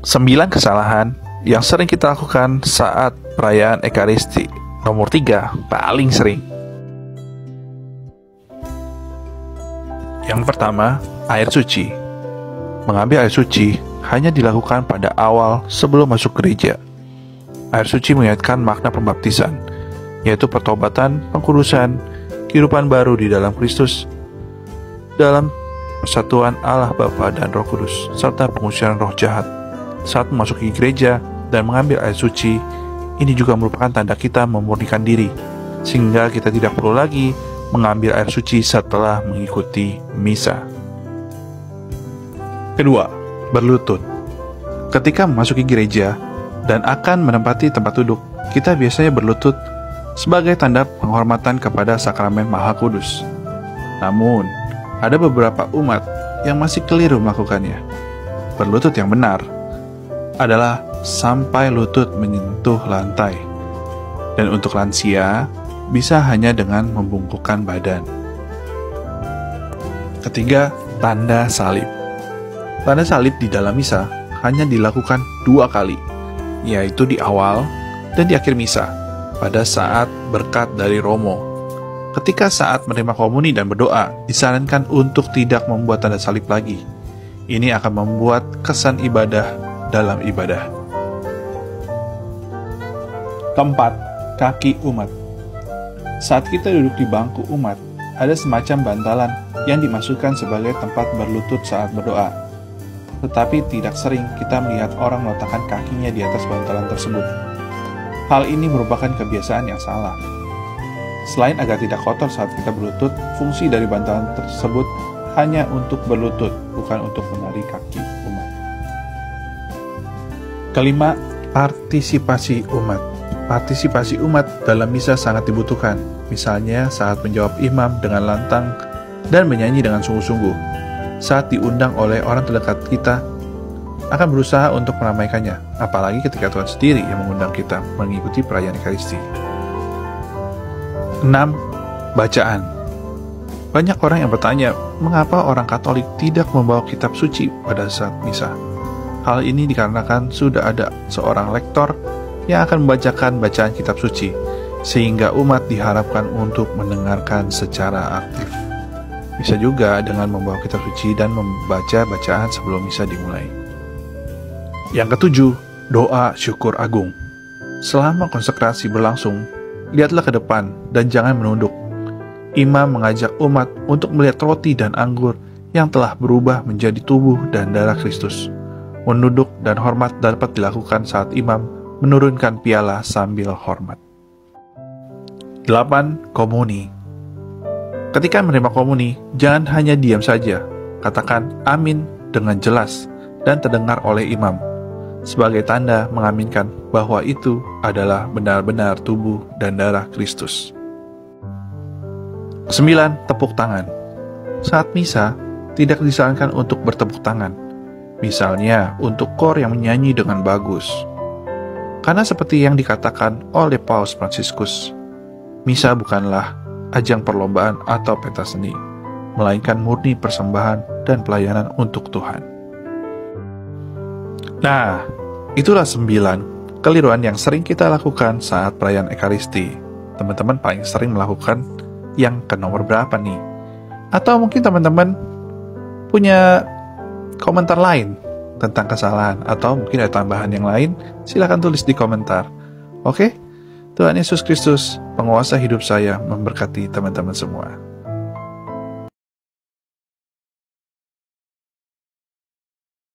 9 kesalahan yang sering kita lakukan saat perayaan Ekaristi. Nomor 3, paling sering. Yang pertama, air suci. Mengambil air suci hanya dilakukan pada awal sebelum masuk gereja. Air suci mengingatkan makna pembaptisan, yaitu pertobatan, pengkudusan, kehidupan baru di dalam Kristus, dalam persatuan Allah Bapa dan Roh Kudus, serta pengusiran roh jahat. Saat memasuki gereja dan mengambil air suci, ini juga merupakan tanda kita memurnikan diri, sehingga kita tidak perlu lagi mengambil air suci setelah mengikuti misa. Kedua, berlutut. Ketika memasuki gereja dan akan menempati tempat duduk, kita biasanya berlutut sebagai tanda penghormatan kepada sakramen Maha Kudus. Namun, ada beberapa umat yang masih keliru melakukannya. Berlutut yang benar adalah sampai lutut menyentuh lantai. Dan untuk lansia, bisa hanya dengan membungkukkan badan. Ketiga, tanda salib. Tanda salib di dalam misa hanya dilakukan 2 kali, yaitu di awal dan di akhir misa, pada saat berkat dari Romo. Ketika saat menerima komuni dan berdoa, disarankan untuk tidak membuat tanda salib lagi. Ini akan membuat kesan ibadah dalam ibadah. Keempat, kaki umat. Saat kita duduk di bangku umat, ada semacam bantalan yang dimasukkan sebagai tempat berlutut saat berdoa. Tetapi tidak sering kita melihat orang meletakkan kakinya di atas bantalan tersebut. Hal ini merupakan kebiasaan yang salah. Selain agar tidak kotor saat kita berlutut, fungsi dari bantalan tersebut hanya untuk berlutut, bukan untuk menarik kaki umat. Kelima, partisipasi umat. Partisipasi umat dalam misa sangat dibutuhkan, misalnya saat menjawab imam dengan lantang dan menyanyi dengan sungguh-sungguh. Saat diundang oleh orang terdekat kita, akan berusaha untuk meramaikannya, apalagi ketika Tuhan sendiri yang mengundang kita mengikuti perayaan Ekaristi. 6. Bacaan. Banyak orang yang bertanya, mengapa orang Katolik tidak membawa kitab suci pada saat misa? Hal ini dikarenakan sudah ada seorang lektor yang akan membacakan bacaan kitab suci, sehingga umat diharapkan untuk mendengarkan secara aktif. Bisa juga dengan membawa kitab suci dan membaca bacaan sebelum misa dimulai. Yang ketujuh, doa syukur agung. Selama konsekrasi berlangsung, lihatlah ke depan dan jangan menunduk. Imam mengajak umat untuk melihat roti dan anggur yang telah berubah menjadi tubuh dan darah Kristus. Menunduk dan hormat dapat dilakukan saat imam menurunkan piala sambil hormat. 8. Komuni. Ketika menerima komuni, jangan hanya diam saja. Katakan amin dengan jelas dan terdengar oleh imam, sebagai tanda mengaminkan bahwa itu adalah benar-benar tubuh dan darah Kristus. 9. Tepuk tangan. Saat misa, tidak disarankan untuk bertepuk tangan. Misalnya, untuk kor yang menyanyi dengan bagus. Karena seperti yang dikatakan oleh Paus Fransiskus, misa bukanlah ajang perlombaan atau pentas seni, melainkan murni persembahan dan pelayanan untuk Tuhan. Nah, itulah 9 keliruan yang sering kita lakukan saat perayaan Ekaristi. Teman-teman paling sering melakukan yang ke nomor berapa nih? Atau mungkin teman-teman punya komentar lain tentang kesalahan, atau mungkin ada tambahan yang lain, silakan tulis di komentar. Oke? Tuhan Yesus Kristus, penguasa hidup saya, memberkati teman-teman semua.